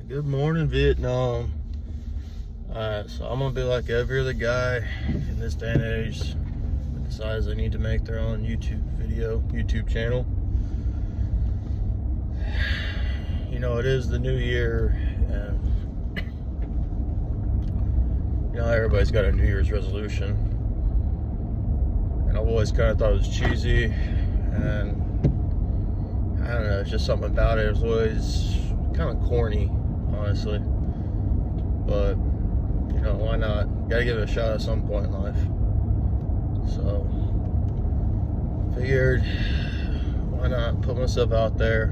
Good morning, Vietnam. Alright, so I'm gonna be like every other guy in this day and age that decides they need to make their own YouTube channel. You know, it is the new year, and you know, everybody's got a New Year's resolution. And I've always kind of thought it was cheesy, and I don't know, it's just something about it. It was always kind of corny, honestly. But, you know, why not? Gotta give it a shot at some point in life. So, figured, why not put myself out there?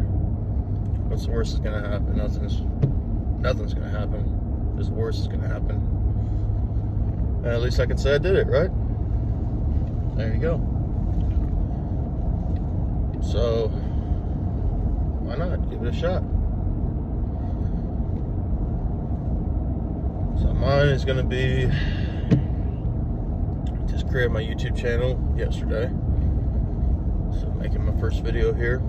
What's the worst that's gonna happen? Nothing's gonna happen. Just the worst is gonna happen. And at least I can say I did it, right? There you go. So, why not? Give it a shot. So mine is going to be, just created my YouTube channel yesterday. So I'm making my first video here.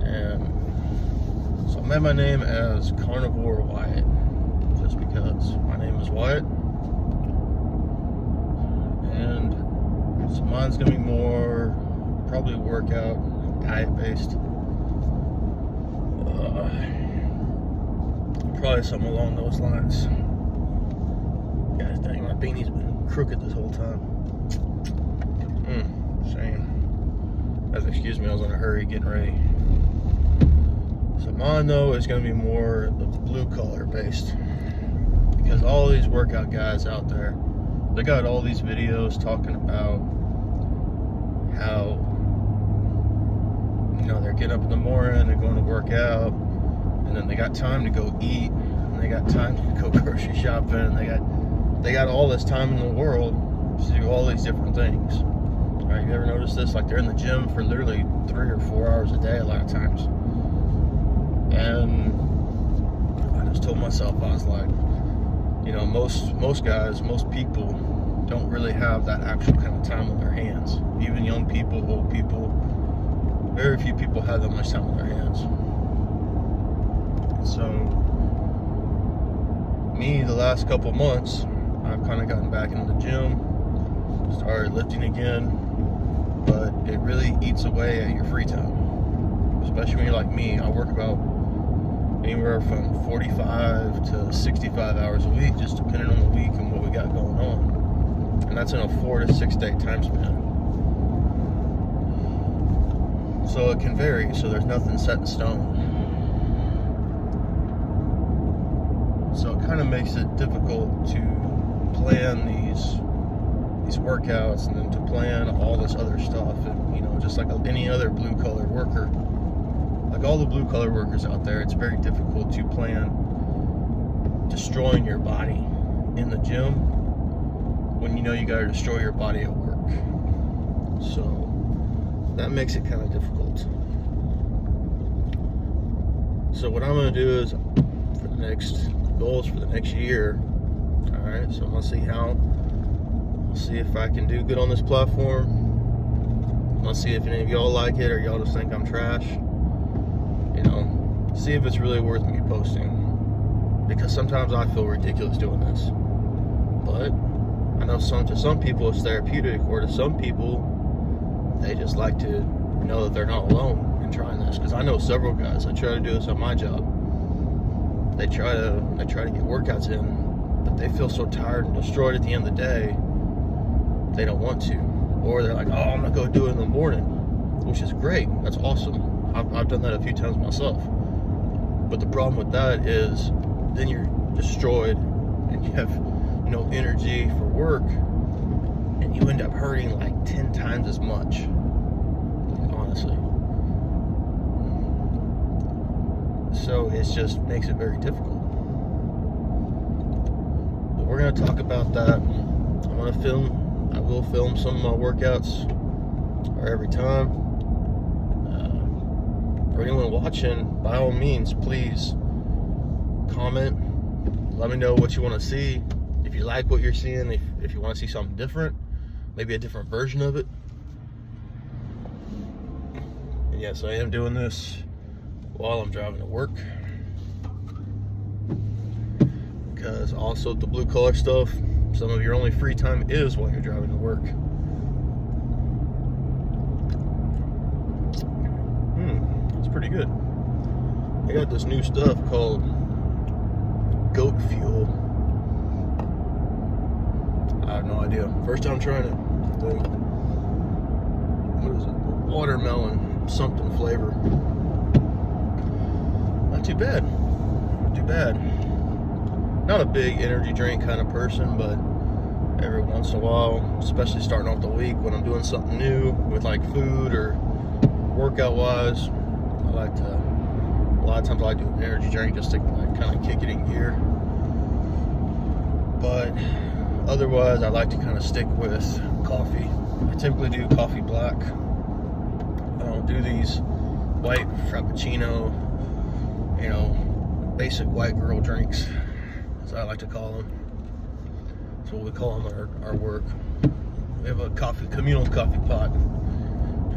And so I made my name as Carnivore Wyatt, just because my name is Wyatt. And so mine's going to be more probably workout, diet based. Probably something along those lines. Guys, dang, my beanie's been crooked this whole time. Shame. Guys, excuse me, I was in a hurry getting ready. So mine, though, is going to be more the blue collar based. Because all these workout guys out there, they got all these videos talking about how, you know, they're getting up in the morning, they're going to work out, and then they got time to go eat, and they got time to go grocery shopping, and they got all this time in the world to do all these different things. All right, you ever notice this? Like, they're in the gym for literally 3 or 4 hours a day a lot of times. And I just told myself, I was like, you know, most guys, most people don't really have that actual kind of time on their hands. Even young people, old people, very few people have that much time on their hands. So, me, the last couple months, I've kind of gotten back into the gym, started lifting again, but it really eats away at your free time. Especially when you're like me, I work about anywhere from 45 to 65 hours a week, just depending on the week and what we got going on. And that's in a 4 to 6 day time span. So it can vary, so there's nothing set in stone. So it kind of makes it difficult to plan these workouts, and then to plan all this other stuff. And, you know, just like any other blue collar worker, like all the blue collar workers out there, it's very difficult to plan destroying your body in the gym when you know you got to destroy your body at work. So that makes it kind of difficult. So what I'm going to do is, for the next goals for the next year, all right, so I'm going to see if I can do good on this platform. I'm going to see if any of y'all like it, or y'all just think I'm trash. You know, see if it's really worth me posting. Because sometimes I feel ridiculous doing this. But I know to some people it's therapeutic, or to some people they just like to know that they're not alone in trying this. Because I know several guys that try to do this at my job. They try to get workouts in, but they feel so tired and destroyed at the end of the day, they don't want to. Or they're like, oh, I'm gonna go do it in the morning, which is great. That's awesome. I've done that a few times myself. But the problem with that is then you're destroyed and you have no energy for work, and you end up hurting like 10 times as much, honestly. So it just makes it very difficult. But we're going to talk about that. I will film some of my workouts, or every time. For anyone watching, by all means, please comment. Let me know what you want to see. If you like what you're seeing, if you want to see something different, maybe a different version of it. And yes, I am doing this while I'm driving to work. because also the blue collar stuff, some of your only free time is while you're driving to work. It's pretty good. I got this new stuff called goat fuel. I have no idea. First time trying it. What is it? Watermelon something flavor. Not too bad. Not too bad. Not a big energy drink kind of person, but every once in a while, especially starting off the week when I'm doing something new with like food or workout wise, a lot of times I like doing an energy drink just to like kind of kick it in gear. But otherwise, I like to kind of stick with coffee. I typically do coffee black. I don't do these white frappuccino, basic white girl drinks, as I like to call them. That's what we call them at our work. We have a communal coffee pot,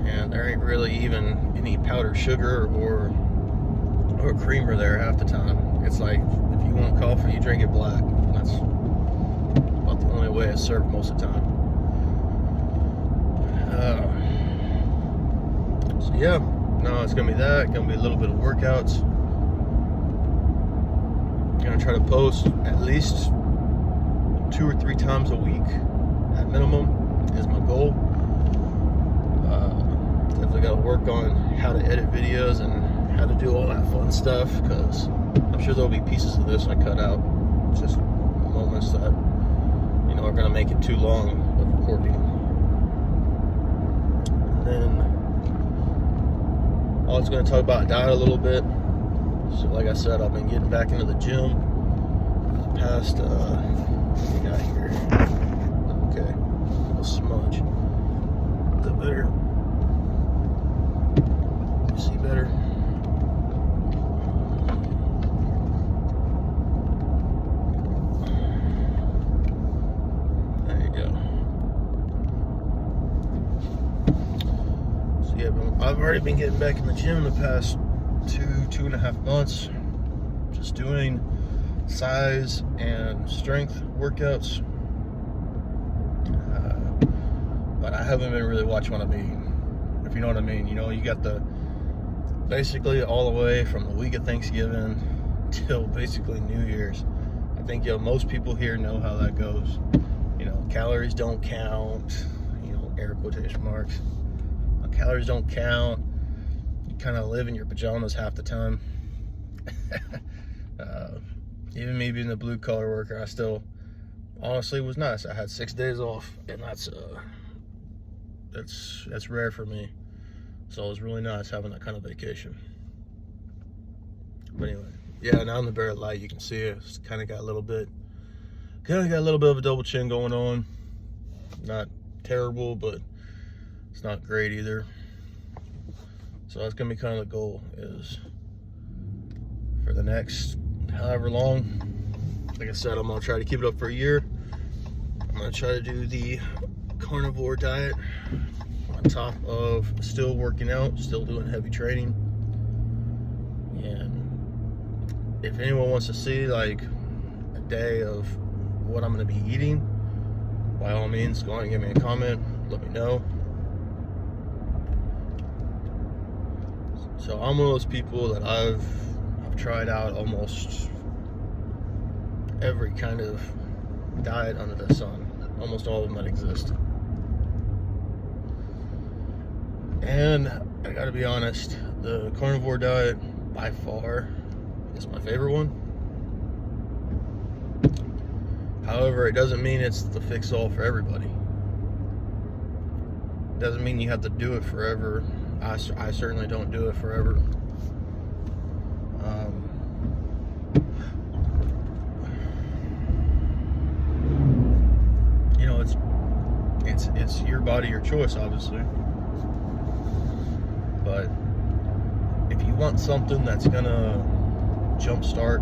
and there ain't really even any powdered sugar or creamer there half the time. It's like, if you want coffee, you drink it black. That's about the only way it's served most of the time. So yeah, no, it's gonna be that. Gonna be a little bit of workouts. Gonna try to post at least 2 or 3 times a week at minimum is my goal. Definitely got to work on how to edit videos and how to do all that fun stuff, because I'm sure there'll be pieces of this I cut out, just moments that are going to make it too long of recording. And then I was going to talk about diet a little bit. So like I said, I've been getting back into the gym for the past what we got here? Okay, a smudge. The better. You see better? There you go. So yeah, I've already been getting back in the gym in the past 2.5 months, just doing size and strength workouts, but I haven't been really watching what I'm eating, if you know what I mean. You got basically all the way from the week of Thanksgiving till basically New Year's. I think most people here know how that goes. Calories don't count, air quotation marks. Calories don't count. You kind of live in your pajamas half the time. Even me being a blue collar worker, I still honestly was nice. I had 6 days off, and that's rare for me. So it was really nice having that kind of vacation. But anyway, yeah, now in the bare light, you can see it. It's kind of got a little bit of a double chin going on. Not terrible, but it's not great either. So that's gonna be kind of the goal, is for the next however long. Like I said, I'm gonna try to keep it up for a year. I'm gonna try to do the carnivore diet on top of still working out, still doing heavy training. And if anyone wants to see like a day of what I'm gonna be eating, by all means, go ahead and give me a comment, let me know. So I'm one of those people that I've tried out almost every kind of diet under the sun, almost all of them that exist. And I gotta be honest, the carnivore diet by far is my favorite one. However, it doesn't mean it's the fix-all for everybody. It doesn't mean you have to do it forever. I certainly don't do it forever. It's your body, your choice, obviously. But if you want something that's gonna jumpstart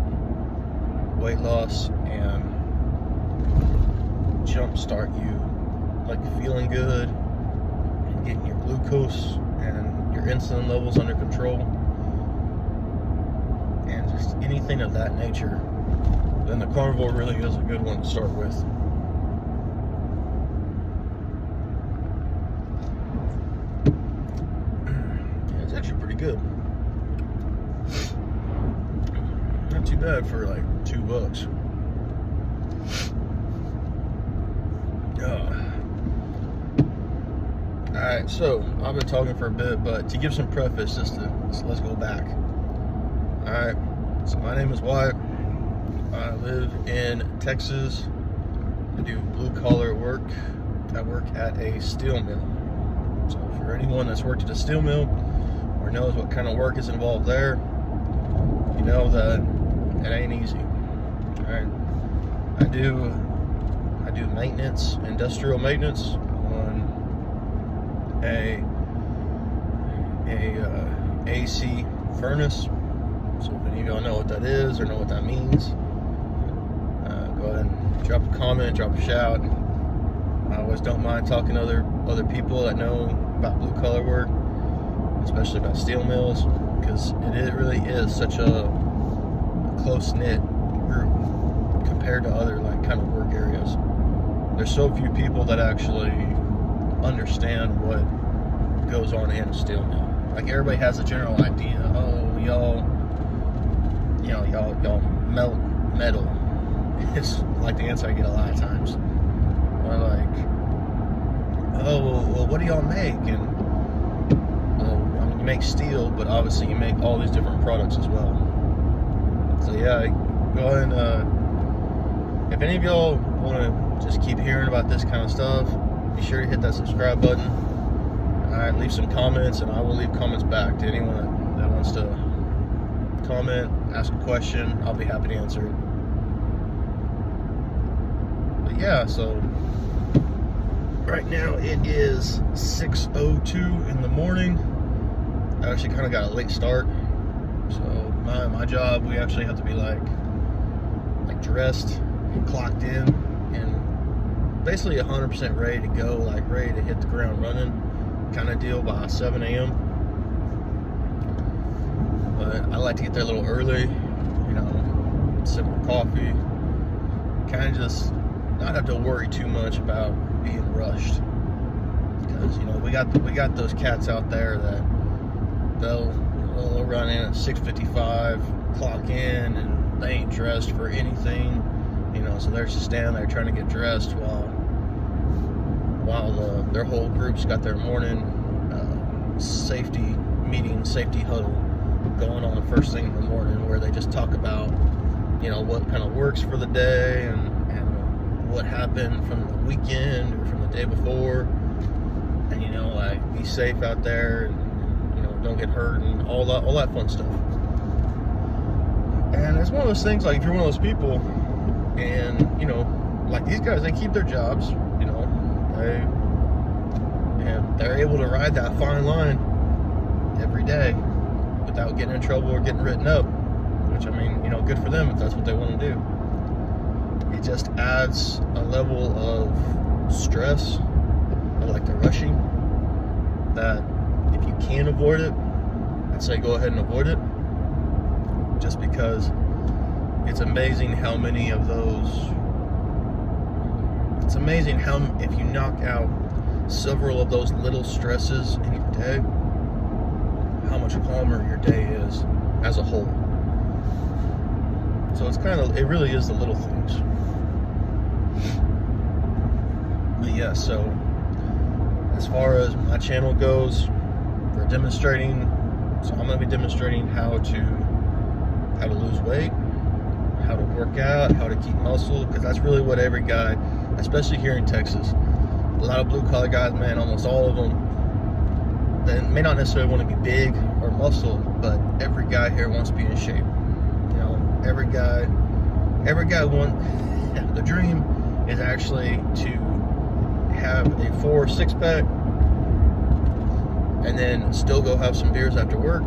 weight loss and jumpstart you like feeling good and getting your glucose and your insulin levels under control and just anything of that nature, then the Carnivore really is a good one to start with. Yeah, it's actually pretty good. Not too bad for like $2. Alright, so I've been talking for a bit, but to give some preface, let's go back. Alright, so my name is Wyatt. I live in Texas. I do blue collar work. I work at a steel mill. So for anyone that's worked at a steel mill or knows what kind of work is involved there, you know that it ain't easy. Alright, I do maintenance, industrial maintenance on a AC furnace. So if any of y'all know what that is or know what that means, go ahead and drop a comment, drop a shout. I always don't mind talking to other people that know about blue collar work, especially about steel mills, because it really is such a close-knit group compared to other like kind of work areas. There's so few people that actually understand what goes on in a steel mill. Like everybody has a general idea. Oh, y'all melt metal. It's like the answer I get a lot of times. Or like, oh, well, what do y'all make? And I mean, you make steel, but obviously you make all these different products as well. So yeah, go ahead and if any of y'all want to just keep hearing about this kind of stuff, be sure to hit that subscribe button. Alright, leave some comments, and I will leave comments back to anyone that wants to comment, ask a question. I'll be happy to answer it. But yeah, so right now it is 6:02 in the morning. I actually kind of got a late start. So my job, we actually have to be like dressed, clocked in, and basically 100% ready to go, like ready to hit the ground running kind of deal by 7 a.m. But I like to get there a little early, you know, sip my coffee, kind of just not have to worry too much about being rushed, because you know we got those cats out there that they'll run in at 6:55, clock in, and they ain't dressed for anything, you know, so they're just standing there trying to get dressed while their whole group's got their morning safety meeting, safety huddle going on first thing in the morning, where they just talk about, you know, what kind of works for the day and what happened from the weekend or from the day before, and you know, like, be safe out there, and you know, don't get hurt, and all that fun stuff. And it's one of those things, like, if you're one of those people, and you know, like these guys, they keep their jobs, you know, they're able to ride that fine line every day without getting in trouble or getting written up, which, I mean, you know, good for them if that's what they want to do. It just adds a level of stress, like the rushing, that if you can avoid it, I'd say go ahead and avoid it, just because it's amazing how many of those, it's amazing how, if you knock out several of those little stresses in your day, how much calmer your day is as a whole. So it's kind of, it really is the little things. But yeah, so as far as my channel goes, for demonstrating, so I'm going to be demonstrating how to lose weight, how to work out, how to keep muscle, because that's really what every guy, especially here in Texas, a lot of blue collar guys, man, almost all of them, they may not necessarily want to be big or muscle, but every guy here wants to be in shape. You know, every guy wants, the dream is actually to have a 4 6-pack and then still go have some beers after work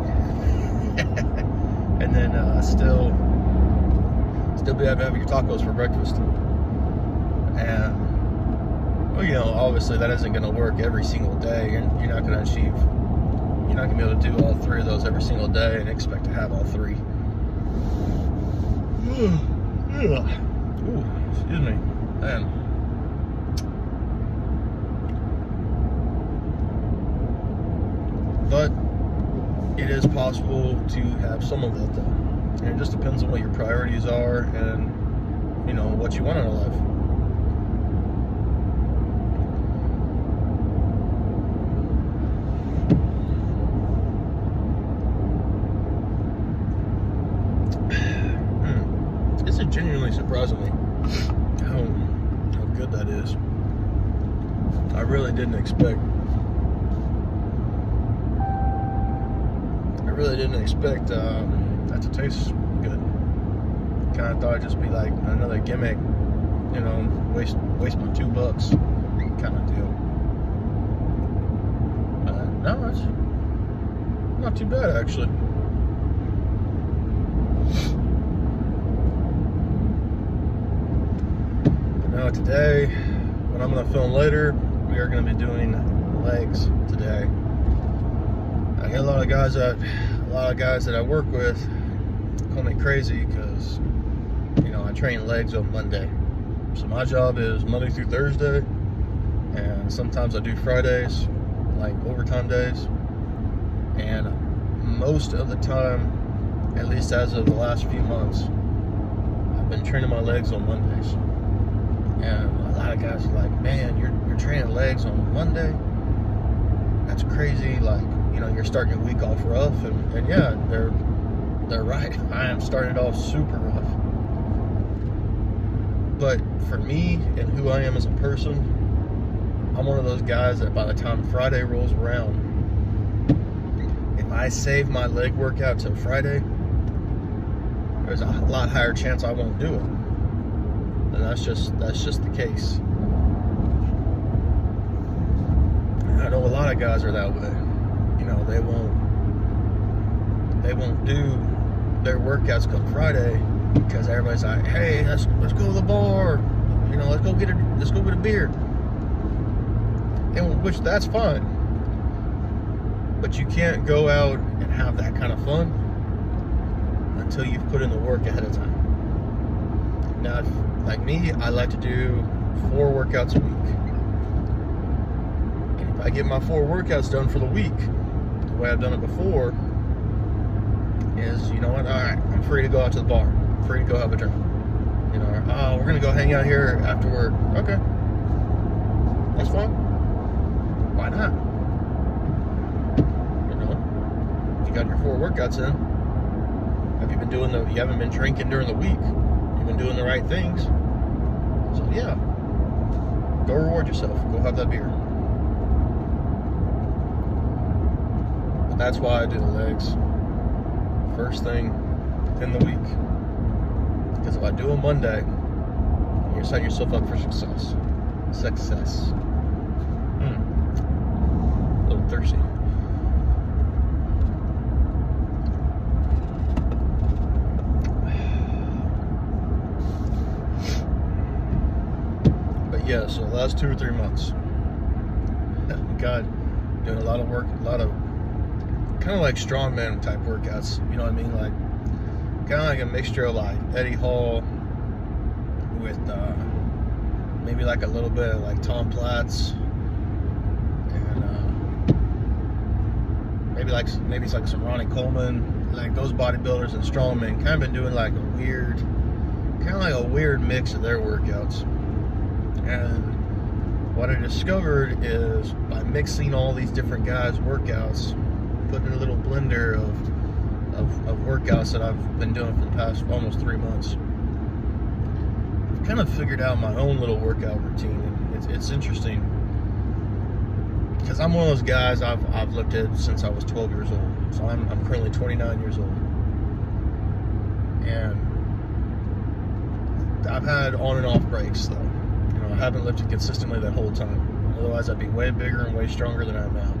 and then still be able to have your tacos for breakfast. And well, you know, obviously that isn't going to work every single day, and you're not going to be able to do all 3 of those every single day and expect to have all 3. Ooh, excuse me, man. But it is possible to have some of that, though. And it just depends on what your priorities are and, you know, what you want out of life. This is genuinely surprising me how good that is. I really didn't expect that to taste good. Kind of thought it'd just be like another gimmick, you know, waste my $2 kind of deal. No, it's not too bad actually. But now today, what I'm gonna film later, we are gonna be doing legs today. I get a lot of guys that I work with call me crazy because, you know, I train legs on Monday. So my job is Monday through Thursday, and sometimes I do Fridays, like overtime days. And most of the time, at least as of the last few months, I've been training my legs on Mondays. And a lot of guys are like, man, you're training legs on Monday? That's crazy. Like, you know, you're starting your week off rough, and yeah, they're right. I am starting it off super rough. But for me and who I am as a person, I'm one of those guys that by the time Friday rolls around, if I save my leg workout till Friday, there's a lot higher chance I won't do it. And that's just the case. I know a lot of guys are that way. You know, they won't do their workouts come Friday because everybody's like, hey, let's go to the bar, you know, let's go get a beer. And which that's fine. But you can't go out and have that kind of fun until you've put in the work ahead of time. Now, like me, I like to do 4 workouts a week. And if I get my 4 workouts done for the week, the way I've done it before is, you know what, all right, I'm free to go out to the bar. I'm free to go have a drink. You know, oh, we're going to go hang out here after work. Okay. That's fine. Why not? You know, you got your 4 workouts in. You haven't been drinking during the week. You've been doing the right things. So yeah, go reward yourself. Go have that beer. But that's why I do the legs first thing in the week. Because if I do them Monday, you're setting yourself up for success. A little thirsty. But yeah, so the last 2 or 3 months, God, doing a lot of work, a lot of kind of like strongman type workouts. You know what I mean? Like kind of like a mixture of like Eddie Hall with maybe like a little bit of like Tom Platz, and maybe it's like some Ronnie Coleman, like those bodybuilders and strongmen. Kind of been doing like a weird mix of their workouts. And what I discovered is by mixing all these different guys' workouts, putting in a little blender of workouts that I've been doing for the past almost 3 months, I've kind of figured out my own little workout routine. It's interesting because I'm one of those guys I've lifted since I was 12 years old. So I'm currently 29 years old, and I've had on and off breaks though. You know, I haven't lifted consistently that whole time. Otherwise, I'd be way bigger and way stronger than I am now.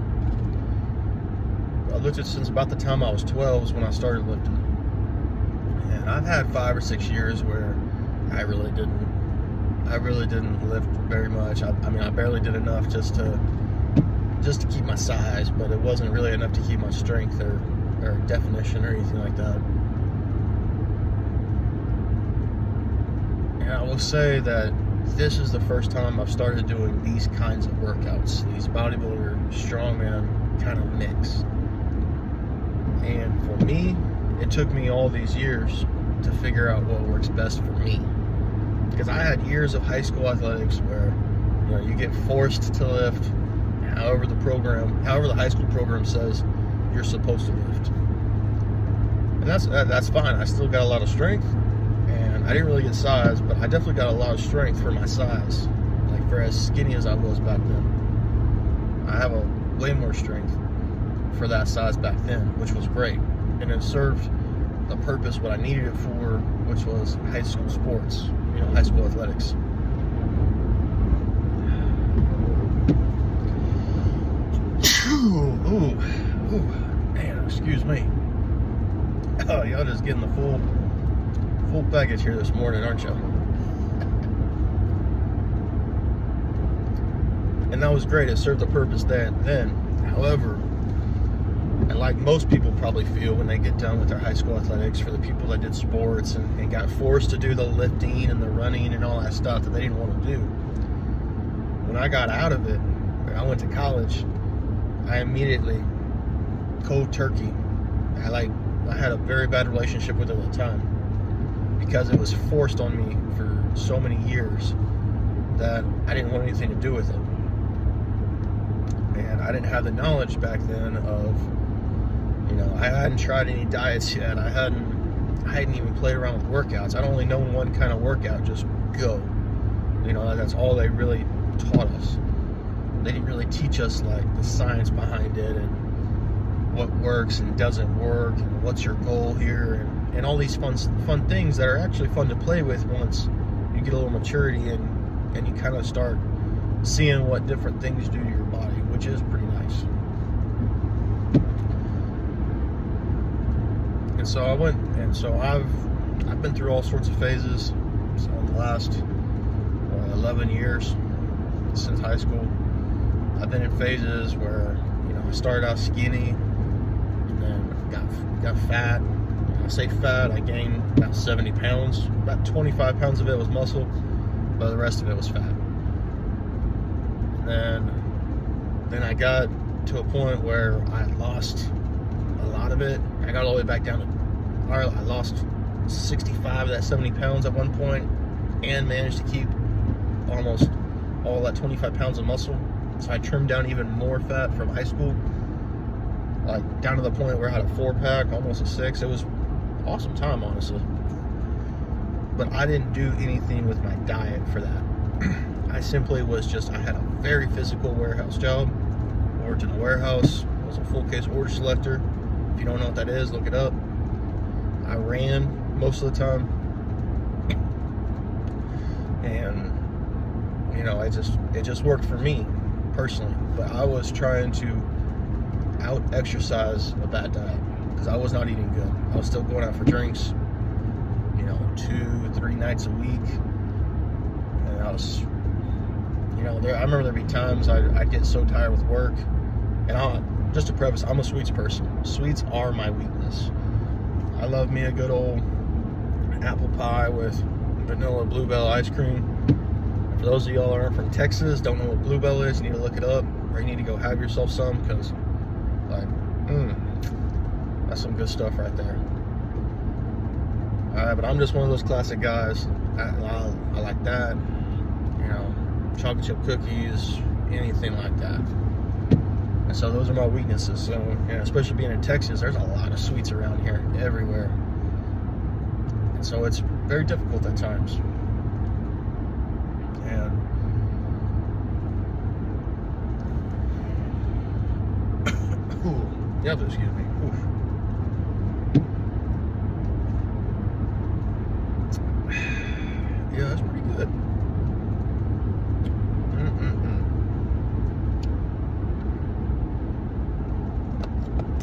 I lifted since about the time I was 12 is when I started lifting. And I've had 5 or 6 years where I really didn't lift very much. I mean, I barely did enough just to keep my size, but it wasn't really enough to keep my strength or definition or anything like that. will say that this is the first time I've started doing these kinds of workouts, these bodybuilder, strongman kind of mix. And for me, it took me all these years to figure out what works best for me. Because I had years of high school athletics where, you know, you get forced to lift however the high school program says you're supposed to lift. And that's fine. I still got a lot of strength, and I didn't really get size, but I definitely got a lot of strength for my size, like for as skinny as I was back then. I have a way more strength for that size back then, which was great, and it served the purpose what I needed it for, which was high school sports, you know, high school athletics. Ooh, man, excuse me. Oh, y'all just getting the full package here this morning, aren't y'all? And that was great. It served the purpose then. However, and like most people probably feel when they get done with their high school athletics, for the people that did sports and got forced to do the lifting and the running and all that stuff that they didn't want to do. When I got out of it, I went to college, I immediately cold turkey. I had a very bad relationship with it at the time because it was forced on me for so many years that I didn't want anything to do with it. And I didn't have the knowledge back then of, you know, I hadn't tried any diets yet. I hadn't even played around with workouts. I'd only known one kind of workout, just go. You know, that's all they really taught us. They didn't really teach us like the science behind it and what works and doesn't work and what's your goal here and all these fun things that are actually fun to play with once you get a little maturity and you kind of start seeing what different things do to your body, which is pretty nice. And so I went, and so I've been through all sorts of phases. So in the last 11 years since high school, I've been in phases where, you know, I started out skinny and then got fat. When I say fat, I gained about 70 pounds. About 25 pounds of it was muscle, but the rest of it was fat. And then I got to a point where I lost a lot of it. I got all the way back down to, I lost 65 of that 70 pounds at one point and managed to keep almost all that 25 pounds of muscle. So I trimmed down even more fat from high school, like down to the point where I had a 4-pack, almost a 6. It was an awesome time, honestly. But I didn't do anything with my diet for that. I simply I had a very physical warehouse job. Worked in a warehouse. I was a full case order selector. If you don't know what that is, look it up. I ran most of the time. And, you know, it just worked for me personally. But I was trying to out-exercise a bad diet because I was not eating good. I was still going out for drinks, you know, 2-3 nights a week. And I was, you know, I remember there'd be times I'd get so tired with work. And just to preface, I'm a sweets person. Sweets are my weakness. I love me a good old apple pie with vanilla Bluebell ice cream. And for those of y'all that aren't from Texas, don't know what Bluebell is, you need to look it up, or you need to go have yourself some, because, like, that's some good stuff right there. But I'm just one of those classic guys. I like that. You know, chocolate chip cookies, anything like that. And so those are my weaknesses. So, you know, especially being in Texas, there's a lot of sweets around here, everywhere. And so it's very difficult at times. And yeah, excuse me. Oof. Yeah, that's pretty good.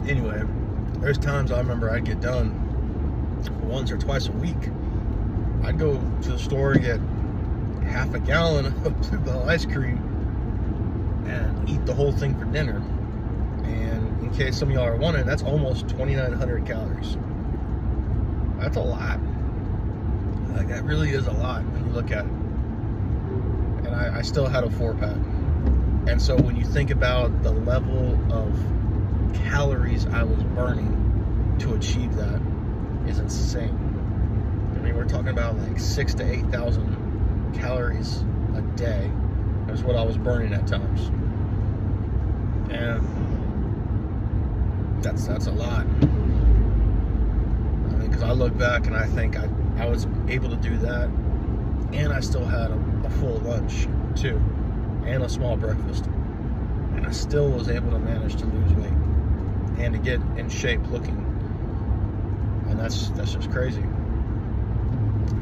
Anyway, there's times I remember I'd get done once or twice a week. I'd go to the store and get half a gallon of Bluebell ice cream and eat the whole thing for dinner. And in case some of y'all are wondering, that's almost 2,900 calories. That's a lot. Like, that really is a lot when you look at it. And I still had a 4-pack. And so when you think about the level of calories I was burning to achieve that, is insane. I mean, we're talking about like 6,000 to 8,000 calories a day. That's what I was burning at times. And that's a lot. I mean, because I look back and I think I was able to do that, and I still had a full lunch too, and a small breakfast, and I still was able to manage to lose weight and to get in shape looking. And that's just crazy.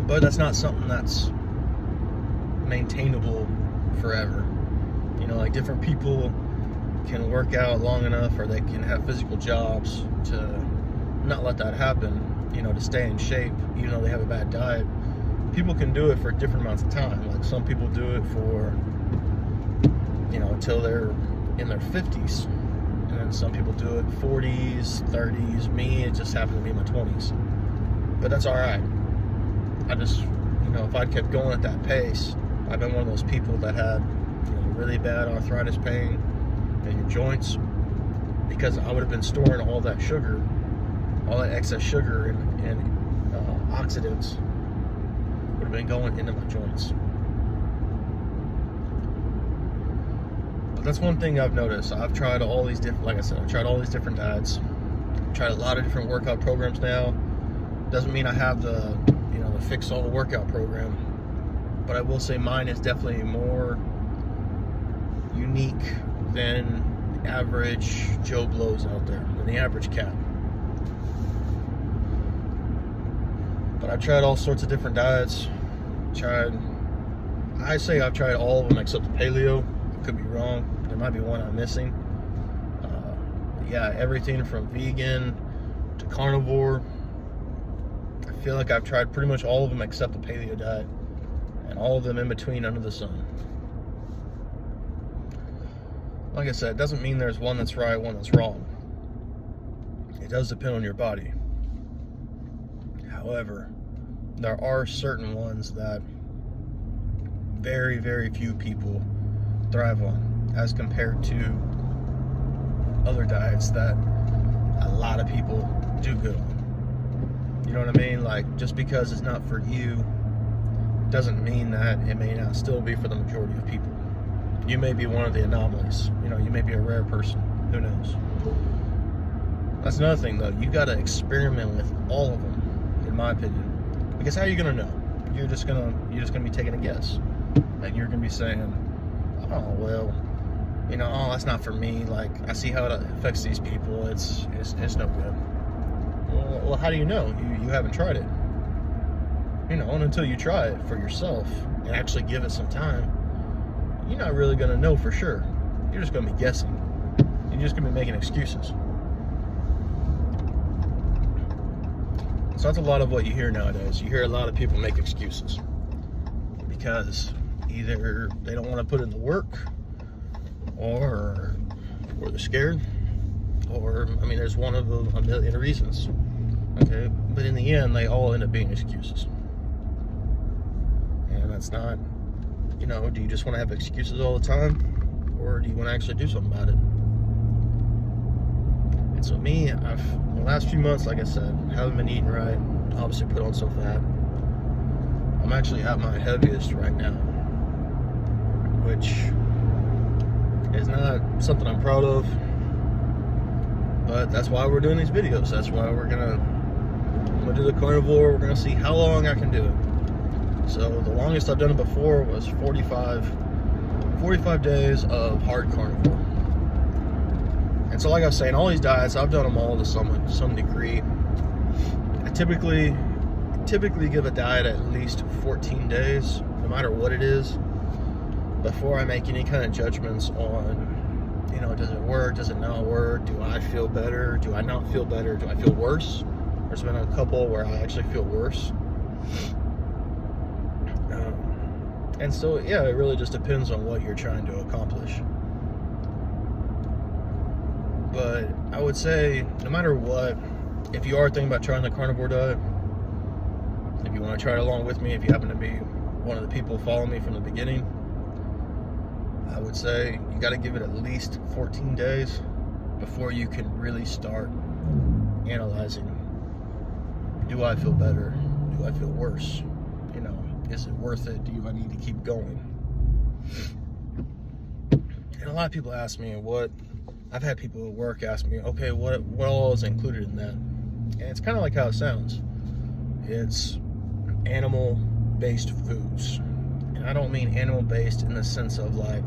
But that's not something that's maintainable forever. You know, like, different people can work out long enough, or they can have physical jobs to not let that happen, you know, to stay in shape, even though they have a bad diet. People can do it for different amounts of time. Like, some people do it for, you know, until they're in their 50s. And then some people do it 40s, 30s. Me, it just happened to be my 20s. But that's all right. I just, you know, if I'd kept going at that pace, I've been one of those people that had, you know, really bad arthritis pain in your joints, because I would have been storing all that sugar, all that excess sugar and oxidants would have been going into my joints. But that's one thing I've noticed. I've tried all these different, like I said, I've tried all these different diets. I've tried a lot of different workout programs now. Doesn't mean I have the, you know, the fix all workout program, but I will say mine is definitely more unique than the average Joe Blows out there, than the average cat. But I've tried all sorts of different diets. I've tried all of them except the paleo. I could be wrong. There might be one I'm missing. Yeah, everything from vegan to carnivore. I feel like I've tried pretty much all of them except the paleo diet, and all of them in between under the sun. Like I said, it doesn't mean there's one that's right, one that's wrong. It does depend on your body. However, there are certain ones that very, very few people thrive on, as compared to other diets that a lot of people do good on. You know what I mean? Like, just because it's not for you doesn't mean that it may not still be for the majority of people. You may be one of the anomalies. You know, you may be a rare person. Who knows? That's another thing, though. You got to experiment with all of them, in my opinion. Because how are you gonna know? You're just gonna be taking a guess, and you're gonna be saying, "Oh well, you know, oh, that's not for me. Like, I see how it affects these people. It's no good." Well, how do you know? You haven't tried it. You know, and until you try it for yourself and actually give it some time, you're not really gonna know for sure. You're just gonna be guessing. You're just gonna be making excuses. So that's a lot of what you hear nowadays. You hear a lot of people make excuses because either they don't want to put in the work, or they're scared, or, I mean, there's one of a million reasons. Okay, but in the end, they all end up being excuses. And that's not, you know, do you just want to have excuses all the time, or do you want to actually do something about it? And so me, the last few months, like I said, haven't been eating right. Obviously put on some fat. I'm actually at my heaviest right now, which is not something I'm proud of, but that's why we're doing these videos. That's why I'm gonna do the carnivore. We're gonna see how long I can do it. So the longest I've done it before was 45 days of hard carnivore. And so, like I was saying, all these diets, I've done them all to some degree. I typically give a diet at least 14 days, no matter what it is, before I make any kind of judgments on, you know, does it work, does it not work, do I feel better, do I not feel better, do I feel worse? There's been a couple where I actually feel worse. And so, yeah, it really just depends on what you're trying to accomplish. But I would say, no matter what, if you are thinking about trying the carnivore diet, if you want to try it along with me, if you happen to be one of the people following me from the beginning, I would say you got to give it at least 14 days before you can really start analyzing. Do I feel better? Do I feel worse? You know, is it worth it? Do I need to keep going? And a lot of people ask me I've had people at work ask me, okay, what all is included in that? And it's kind of like how it sounds. It's animal-based foods. And I don't mean animal-based in the sense of like,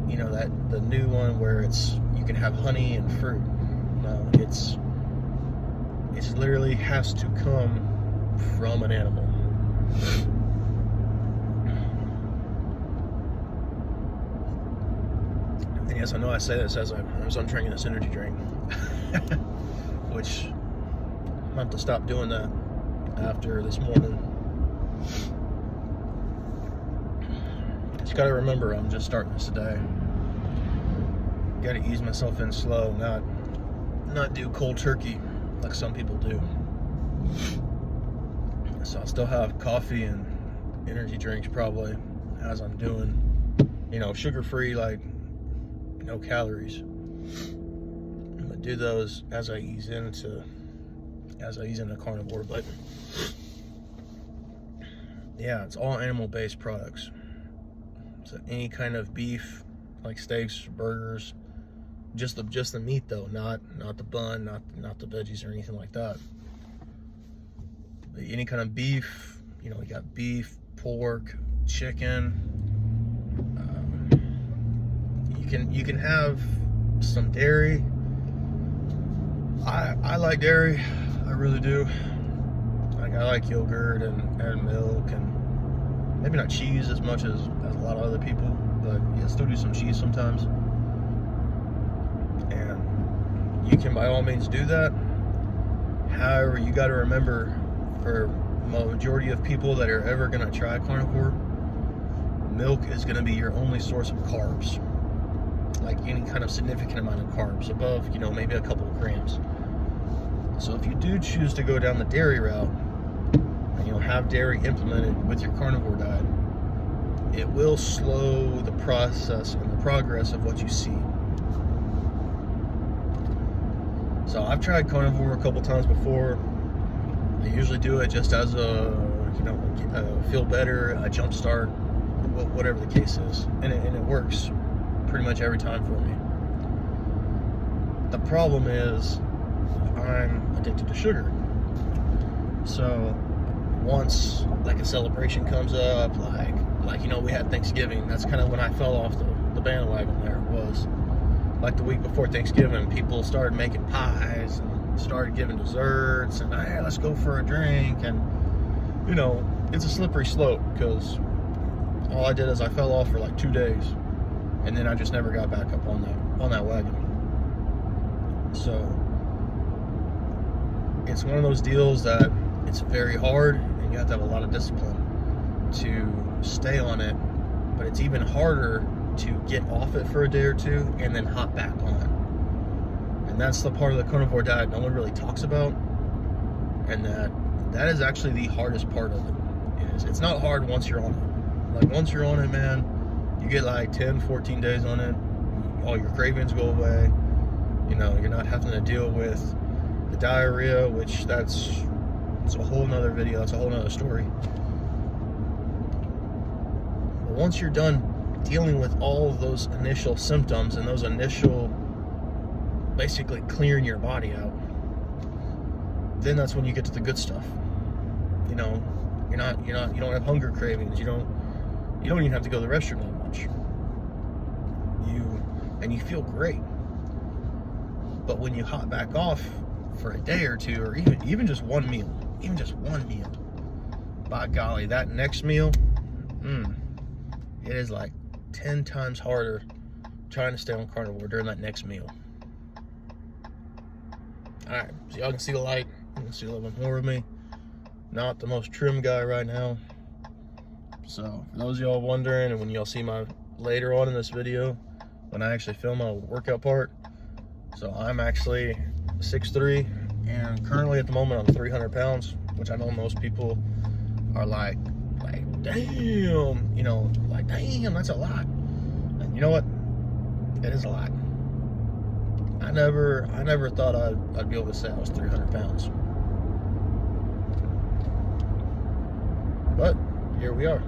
you know, that the new one where you can have honey and fruit. No, it's literally has to come from an animal. And yes, I know I say this as I'm drinking this energy drink, which I'm gonna have to stop doing that after this morning. Just gotta remember, I'm just starting this today. Gotta ease myself in slow, not do cold turkey like some people do. So I'll still have coffee and energy drinks probably as I'm doing, you know, sugar-free, like no calories. I'm gonna do those as I ease into carnivore. But yeah, it's all animal-based products. So any kind of beef, like steaks, burgers, just the meat though, not the bun, not the veggies or anything like that. But any kind of beef, you know, you got beef, pork, chicken. You can have some dairy. I like dairy, I really do. Like I like yogurt and milk, and maybe not cheese as much as a lot of other people, but yeah, still do some cheese sometimes. And you can by all means do that. However, you got to remember, for the majority of people that are ever going to try carnivore, milk is going to be your only source of carbs. Like any kind of significant amount of carbs, above, you know, maybe a couple of grams. So if you do choose to go down the dairy route, and you'll have dairy implemented with your carnivore diet, it will slow the process and the progress of what you see. So I've tried carnivore a couple times before. I usually do it just as a feel better, a jump start, whatever the case is, and it works pretty much every time for me. The problem is I'm addicted to sugar. So once like a celebration comes up, like you know, we had Thanksgiving, that's kind of when I fell off the bandwagon. There was like the week before Thanksgiving, people started making pies and started giving desserts, and hey, let's go for a drink. And you know, it's a slippery slope, because all I did is I fell off for like 2 days, and then I just never got back up on that wagon. So it's one of those deals that it's very hard, and you have to have a lot of discipline to stay on it. But it's even harder to get off it for a day or two and then hop back on. And that's the part of the carnivore diet no one really talks about, and that is actually the hardest part of it. It's not hard once you're on it. Like once you're on it, man, you get like 10, 14 days on it, all your cravings go away. You know, you're not having to deal with the diarrhea, which it's a whole nother video, it's a whole nother story. But once you're done dealing with all of those initial symptoms and those initial, basically clearing your body out, then that's when you get to the good stuff. You know, you don't have hunger cravings, you don't even have to go to the restroom that much. You feel great. But when you hop back off for a day or two, or even just one meal, by golly, that next meal, it is like 10 times harder trying to stay on carnivore during that next meal. Alright, so y'all can see the light, you can see a little bit more of me. Not the most trim guy right now. So for those of y'all wondering, and when y'all see my later on in this video, when I actually film my workout part, so I'm actually 6'3", And currently at the moment I'm 300 pounds, which I know most people are like damn, you know, like damn, that's a lot. And you know what? It is a lot. I never thought I'd be able to say I was 300 pounds. But here we are.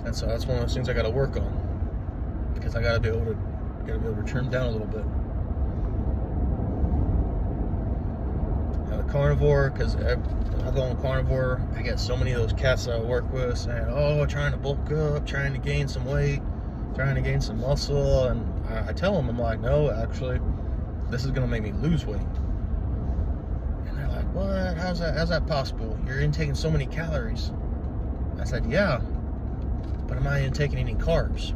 And so that's one of those things I got to work on, because I got to be able to trim down a little bit. Now the carnivore, because I go on carnivore, I get so many of those cats that I work with saying, "Oh, trying to bulk up, trying to gain some weight, trying to gain some muscle," and I tell them, I'm like, "No, actually, this is gonna make me lose weight." And they're like, "What? How's that possible? You're intaking so many calories." I said, "Yeah, but am I intaking any carbs?"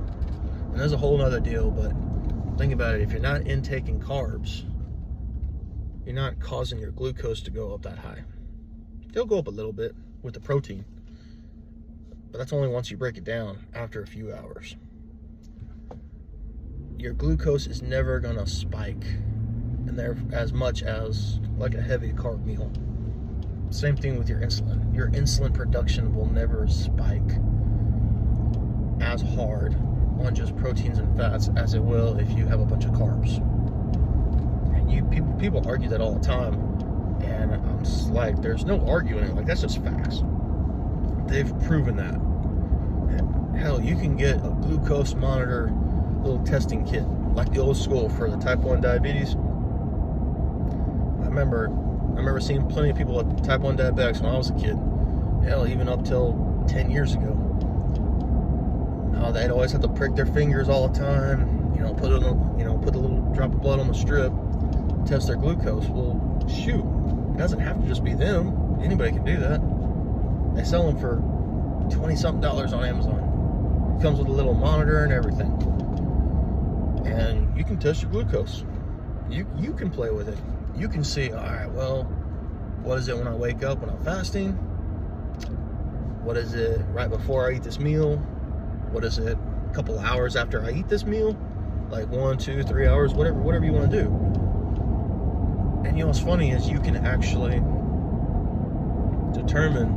And there's a whole nother deal, but think about it. If you're not intaking carbs, you're not causing your glucose to go up that high. It'll go up a little bit with the protein, but that's only once you break it down after a few hours. Your glucose is never gonna spike in there as much as like a heavy carb meal. Same thing with your insulin. Your insulin production will never spike as hard on just proteins and fats as it will if you have a bunch of carbs. And people argue that all the time, and I'm just like, there's no arguing. Like, that's just facts. They've proven that. And hell, you can get a glucose monitor little testing kit, like the old school for the type 1 diabetes. I remember seeing plenty of people with type 1 diabetics when I was a kid. Hell, even up till 10 years ago. They'd always have to prick their fingers all the time, put a little drop of blood on the strip, test their glucose. Well, shoot, it doesn't have to just be them. Anybody can do that. They sell them for $20-something on Amazon. It comes with a little monitor and everything. And you can test your glucose. You can play with it. You can see, all right, well, what is it when I wake up when I'm fasting? What is it right before I eat this meal? What is it a couple hours after I eat this meal? Like 1, 2, 3 hours, whatever you want to do. And what's funny is you can actually determine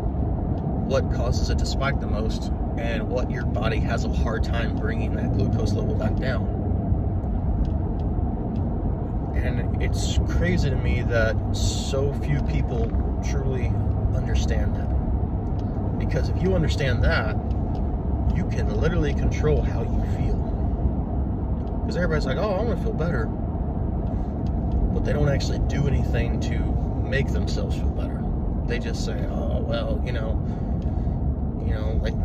what causes it to spike the most and what your body has a hard time bringing that glucose level back down. And it's crazy to me that so few people truly understand that. Because if you understand that, you can literally control how you feel. Because everybody's like, "Oh, I want to feel better," but they don't actually do anything to make themselves feel better. They just say, "Oh, well, like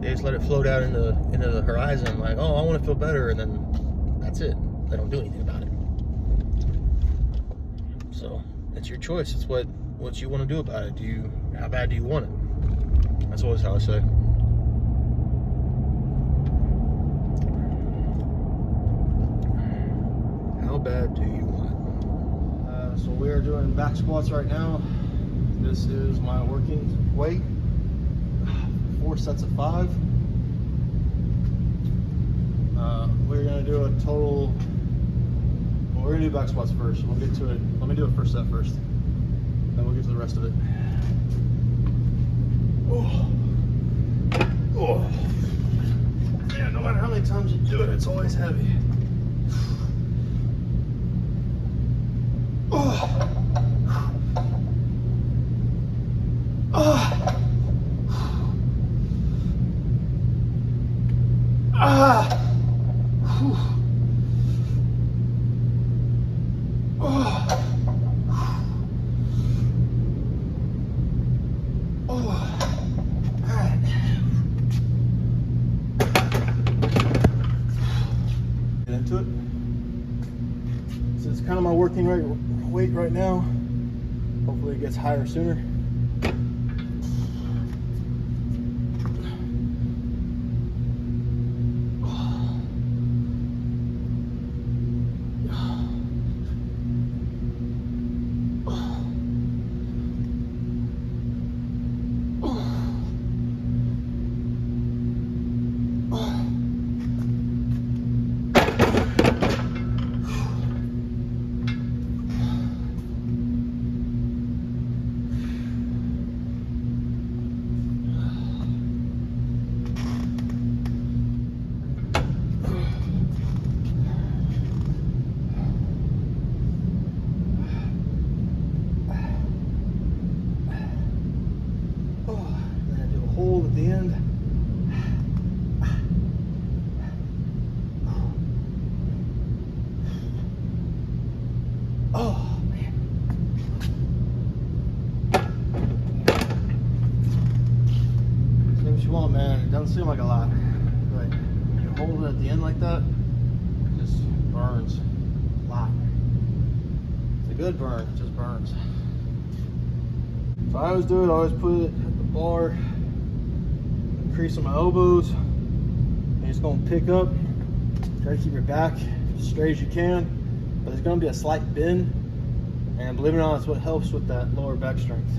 they just let it float out into the horizon, like, oh, I want to feel better," and then that's it. They don't do anything about it. So it's your choice. It's what you want to do about it. How bad do you want it? That's always how I say. How bad do you want it? So we are doing back squats right now. This is my working weight. 4 sets of 5. We're gonna do a total. Well, we're gonna do back squats first. We'll get to it. Let me do a first set first. Then we'll get to the rest of it. Oh. Yeah, no matter how many times you do it, it's always heavy. Get into it. So it's kind of my working weight right now. Hopefully it gets higher sooner. doesn't seem like a lot, but you hold it at the end like that, it just burns a lot. It's a good burn, it just burns. So I always do it, I always put it at the bar, crease on my elbows, and you're just gonna pick up, try to keep your back as straight as you can, but there's gonna be a slight bend, and believe it or not, it's what helps with that lower back strength.